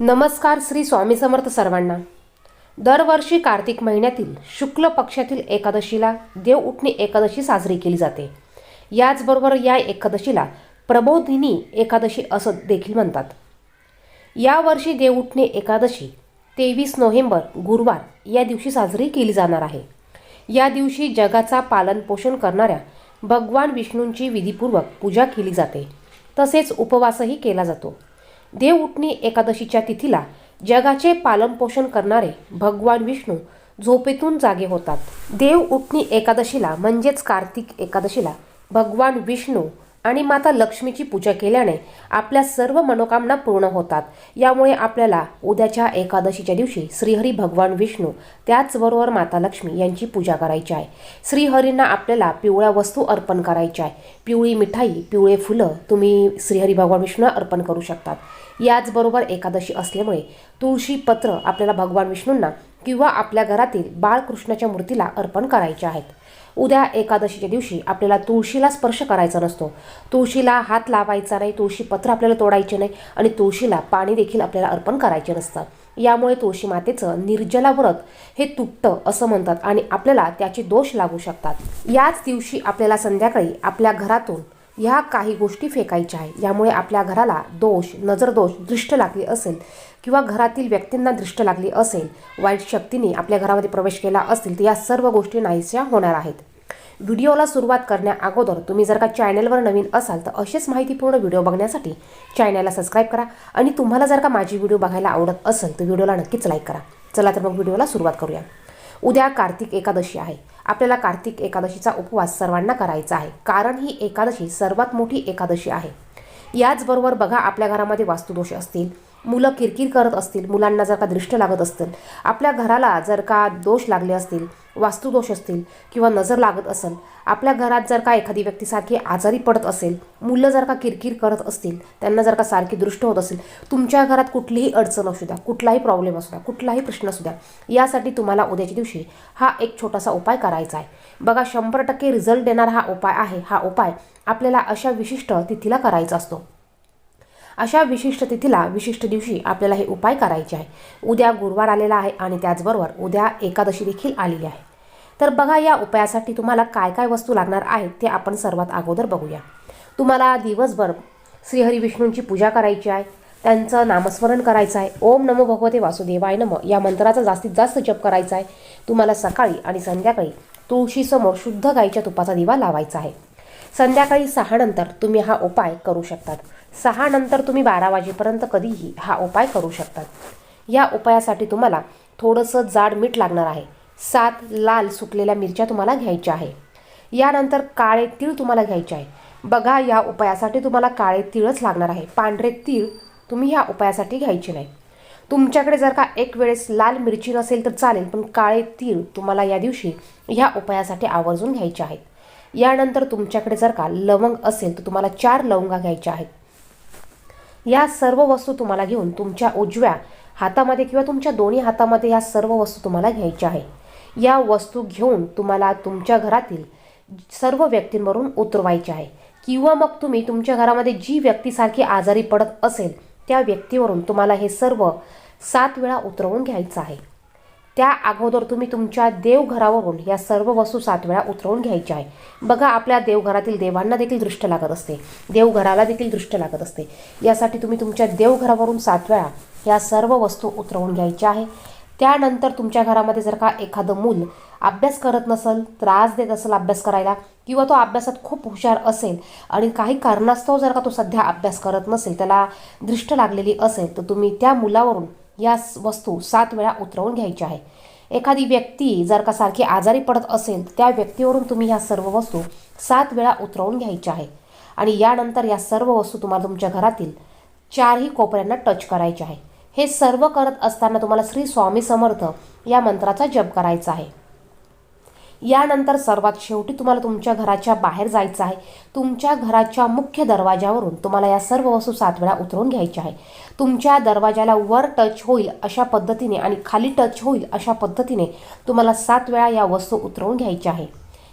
नमस्कार. श्री स्वामी समर्थ सर्वांना. दरवर्षी कार्तिक महिन्यातील शुक्ल पक्षातील एकादशीला देव उठणी एकादशी साजरी केली जाते. याचबरोबर या एकादशीला प्रबोधिनी एकादशी असं देखील म्हणतात. यावर्षी देव उठणी एकादशी 23 नोव्हेंबर गुरुवार या दिवशी साजरी केली जाणार आहे. या दिवशी जगाचा पालनपोषण करणाऱ्या भगवान विष्णूंची विधीपूर्वक पूजा केली जाते. तसेच उपवासही केला जातो. देव उठणी एकादशीच्या तिथीला जगाचे पालनपोषण करणारे भगवान विष्णू झोपेतून जागे होतात. देव उठणी एकादशीला म्हणजेच कार्तिक एकादशीला भगवान विष्णू आणि माता लक्ष्मीची पूजा केल्याने आपल्या सर्व मनोकामना पूर्ण होतात. यामुळे आपल्याला उद्याच्या एकादशीच्या दिवशी श्रीहरी भगवान विष्णू त्याचबरोबर माता लक्ष्मी यांची पूजा करायची आहे. श्रीहरींना आपल्याला पिवळ्या वस्तू अर्पण करायच्या आहे. पिवळी मिठाई, पिवळे फुलं तुम्ही श्रीहरी भगवान विष्णूंना अर्पण करू शकतात. याचबरोबर एकादशी असल्यामुळे तुळशी पत्र आपल्याला भगवान विष्णूंना किंवा आपल्या घरातील बाळकृष्णाच्या मूर्तीला अर्पण करायचे आहेत. उद्या एकादशीच्या दिवशी आपल्याला तुळशीला स्पर्श करायचा नसतो. तुळशीला हात लावायचा नाही, तुळशी पत्र आपल्याला तोडायचे नाही आणि तुळशीला पाणी देखील आपल्याला अर्पण करायचे नसतं. यामुळे तुळशी मातेचं निर्जला व्रत हे तुटतं असं म्हणतात आणि आपल्याला त्याचे दोष लागू शकतात. याच दिवशी आपल्याला संध्याकाळी आपल्या घरातून ह्या काही गोष्टी फेकायच्या आहे. यामुळे आपल्या घराला दोष, नजरदोष, दृष्ट लागली असेल किंवा घरातील व्यक्तींना दृष्ट लागली असेल, वाईट शक्तीने आपल्या घरामध्ये प्रवेश केला असेल तर या सर्व गोष्टी नाहीशा होणार आहेत. व्हिडिओला सुरुवात करण्या अगोदर तुम्ही जर का चॅनलवर नवीन असाल तर असेच माहितीपूर्ण व्हिडिओ बघण्यासाठी चॅनलला सबस्क्राईब करा आणि तुम्हाला जर का माझी व्हिडिओ बघायला आवडत असेल तर व्हिडिओला नक्कीच लाईक करा. चला तर मग व्हिडिओला सुरुवात करूया. उद्या कार्तिक एकादशी आहे. आपल्याला कार्तिक एकादशीचा उपवास सर्वांना करायचा आहे, कारण ही एकादशी सर्वात मोठी एकादशी आहे. याचबरोबर बघा, आपल्या घरामध्ये वास्तुदोष असतील, मुलं किरकिर करत असतील, मुलांना जर का दृष्ट लागत असतील, आपल्या घराला जर का दोष लागले असतील, वास्तुदोष असतील किंवा नजर लागत असेल, आपल्या घरात जर का एखादी व्यक्ती सारखी आजारी पडत असेल, मुलं जर का किरकिर करत असतील, त्यांना जर का सारखी दृष्ट होत असेल, तुमच्या घरात कुठलीही अडचण असू द्या, कुठलाही प्रॉब्लेम असू द्या, कुठलाही प्रश्न असू द्या, यासाठी तुम्हाला उद्याच्या दिवशी हा एक छोटासा उपाय करायचा आहे. बघा, 100% रिझल्ट देणारा हा उपाय आहे. हा उपाय आपल्याला अशा विशिष्ट तिथीला करायचा असतो. अशा विशिष्ट तिथीला, विशिष्ट दिवशी आपल्याला हे उपाय करायचे आहे. उद्या गुरुवार आलेला आहे आणि त्याचबरोबर उद्या एकादशी देखील आलेली आहे. तर बघा, या उपायासाठी तुम्हाला काय काय वस्तू लागणार आहेत ते आपण सर्वात अगोदर बघूया. तुम्हाला दिवसभर श्रीहरी विष्णूंची पूजा करायची आहे, त्यांचं नामस्मरण करायचं आहे. ओम नमो भगवते वासुदेवाय नमः या मंत्राचा जास्तीत जास्त जप करायचा आहे. तुम्हाला सकाळी आणि संध्याकाळी तुळशीसमोर शुद्ध गाईच्या तुपाचा दिवा लावायचा आहे. संध्याकाळी 6 नंतर तुम्ही हा उपाय करू शकतात. 6 नंतर तुम्ही 12 वाजेपर्यंत कधीही हा उपाय करू शकतात. या उपायासाठी तुम्हाला थोडंसं जाड मीठ लागणार आहे. 7 लाल सुकलेल्या मिरच्या तुम्हाला घ्यायच्या आहे. यानंतर काळे तीळ तुम्हाला घ्यायचे आहे. बघा, या उपायासाठी तुम्हाला काळे तीळच लागणार आहे. पांढरे तीळ तुम्ही ह्या उपायासाठी घ्यायचे नाही. तुमच्याकडे जर का एक वेळेस लाल मिरची नसेल तर चालेल, पण काळे तीळ तुम्हाला या दिवशी ह्या उपायासाठी आवर्जून घ्यायचे आहेत. यानंतर तुमच्याकडे जर का लवंग असेल तर तुम्हाला 4 लवंगा घ्यायच्या आहेत. या सर्व वस्तू तुम्हाला घेऊन तुमच्या उजव्या हातामध्ये किंवा तुमच्या दोन्ही हातामध्ये या सर्व वस्तू तुम्हाला घ्यायच्या आहे. या वस्तू घेऊन तुम्हाला तुमच्या घरातील सर्व व्यक्तींवरून उतरवायचे आहे किंवा मग तुम्ही तुमच्या घरामध्ये जी व्यक्ती सारखी आजारी पडत असेल त्या व्यक्तीवरून तुम्हाला हे सर्व 7 वेळा उतरवून घ्यायचं आहे. त्या अगोदर तुम्ही तुमच्या देवघरावरून या सर्व वस्तू 7 वेळा उतरवून घ्यायच्या आहे. बघा, आपल्या देवघरातील देवांना देखील दृष्ट लागत असते, देवघराला देखील दृष्ट लागत असते. यासाठी तुम्ही तुमच्या देवघरावरून 7 वेळा या सर्व वस्तू उतरवून घ्यायच्या आहे. त्यानंतर तुमच्या घरामध्ये जर का एखादं मूल अभ्यास करत नसेल, त्रास देत असेल अभ्यास करायला, किंवा तो अभ्यासात खूप हुशार असेल आणि काही कारणास्तव जर का तो सध्या अभ्यास करत नसेल, त्याला दृष्ट लागलेली असेल, तर तुम्ही त्या मुलावरून या वस्तू 7 वेळा उतरवून घ्यायच्या आहे. एखादी व्यक्ती जर का सारखी आजारी पडत असेल त्या व्यक्तीवरून तुम्ही ह्या सर्व वस्तू 7 वेळा उतरवून घ्यायच्या आहे. आणि यानंतर या सर्व वस्तू तुम्हाला तुमच्या घरातील 4ही कोपऱ्यांना टच करायच्या आहे. हे सर्व करत असताना तुम्हाला श्री स्वामी समर्थ या मंत्राचा जप करायचा आहे. यानंतर सर्वात शेवटी तुम्हाला तुमच्या घराच्या बाहेर जायचं आहे. तुमच्या घराच्या मुख्य दरवाजावरून तुम्हाला या सर्व वस्तू 7 वेळा उतरवून घ्यायच्या आहे. तुमच्या दरवाजाला वर टच होईल अशा पद्धतीने आणि खाली टच होईल अशा पद्धतीने तुम्हाला 7 वेळा या वस्तू उतरवून घ्यायच्या आहे.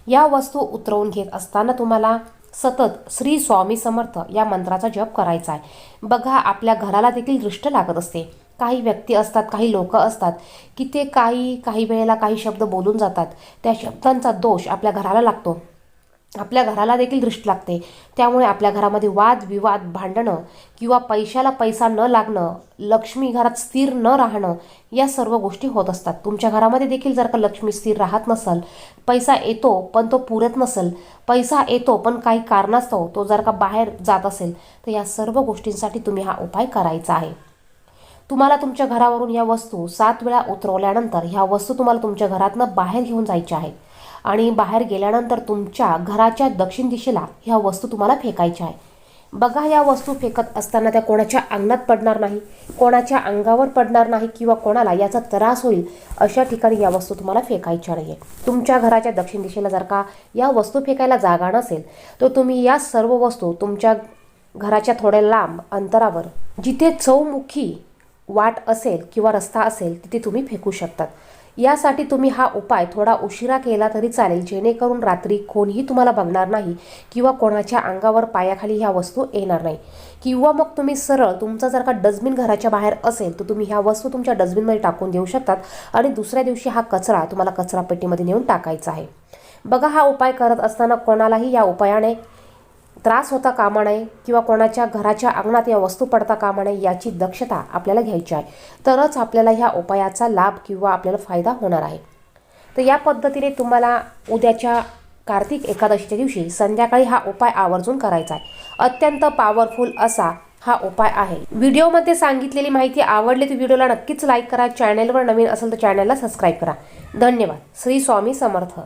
या वस्तू उतरवून घेत असताना तुम्हाला सतत श्री स्वामी समर्थ या मंत्राचा जप करायचा आहे. बघा, आपल्या घराला देखील दृष्ट लागत असते. काही व्यक्ती असतात, काही लोक असतात की ते काही वेळेला काही शब्द बोलून जातात. त्या शब्दांचा दोष आपल्या घराला लागतो, आपल्या घराला देखील दृष्टी लागते. त्यामुळे आपल्या घरामध्ये वादविवाद, भांडणं किंवा पैशाला पैसा न लागणं, लक्ष्मी घरात स्थिर न राहणं, या सर्व गोष्टी होत असतात. तुमच्या घरामध्ये देखील जर का लक्ष्मी स्थिर राहत नसेल, पैसा येतो पण तो पुरत नसेल, पैसा येतो पण काही कारणास्तव तो जर का बाहेर जात असेल, तर या सर्व गोष्टींसाठी तुम्ही हा उपाय करायचा आहे. तुम्हाला तुमच्या घरावरून या वस्तू 7 वेळा उतरवल्यानंतर ह्या वस्तू तुम्हाला तुमच्या घरातनं बाहेर घेऊन जायच्या आहेत आणि बाहेर गेल्यानंतर तुमच्या घराच्या दक्षिण दिशेला ह्या वस्तू तुम्हाला फेकायच्या आहे. बघा, या वस्तू फेकत असताना त्या कोणाच्या अंगणात पडणार नाही, कोणाच्या अंगावर पडणार नाही किंवा कोणाला याचा त्रास होईल अशा ठिकाणी या वस्तू तुम्हाला फेकायच्या नाही. तुमच्या घराच्या दक्षिण दिशेला जर का या वस्तू फेकायला जागा नसेल, तर तुम्ही या सर्व वस्तू तुमच्या घराच्या थोड्या लांब अंतरावर जिथे चौमुखी वाट असेल किंवा रस्ता असेल तिथे तुम्ही फेकू शकतात. यासाठी तुम्ही हा उपाय थोडा उशिरा केला तरी चालेल, जेणेकरून रात्री कोणीही तुम्हाला बघणार नाही किंवा कोणाच्या अंगावर पायाखाली ह्या वस्तू येणार नाही. किंवा मग तुम्ही सरळ, तुमचा जर का डस्टबिन घराच्या बाहेर असेल तर तुम्ही ह्या वस्तू तुमच्या डस्टबिनमध्ये टाकून देऊ शकतात आणि दुसऱ्या दिवशी हा कचरा तुम्हाला कचरापेटीमध्ये नेऊन टाकायचा आहे. बघा, हा उपाय करत असताना कोणालाही या उपायाने त्रास होता कामा नये किंवा कोणाच्या घराच्या अंगणात या वस्तू पडता कामा नये, याची दक्षता आपल्याला घ्यायची आहे. तरच आपल्याला ह्या उपायाचा लाभ किंवा आपल्याला फायदा होणार आहे. तर या पद्धतीने तुम्हाला उद्याच्या कार्तिक एकादशीच्या दिवशी संध्याकाळी हा उपाय आवर्जून करायचा आहे. अत्यंत पॉवरफुल असा हा उपाय आहे. व्हिडिओमध्ये सांगितलेली माहिती आवडली तर व्हिडिओला नक्कीच लाईक करा. चॅनलवर नवीन असेल तर चॅनलला सबस्क्राईब करा. धन्यवाद. श्री स्वामी समर्थ.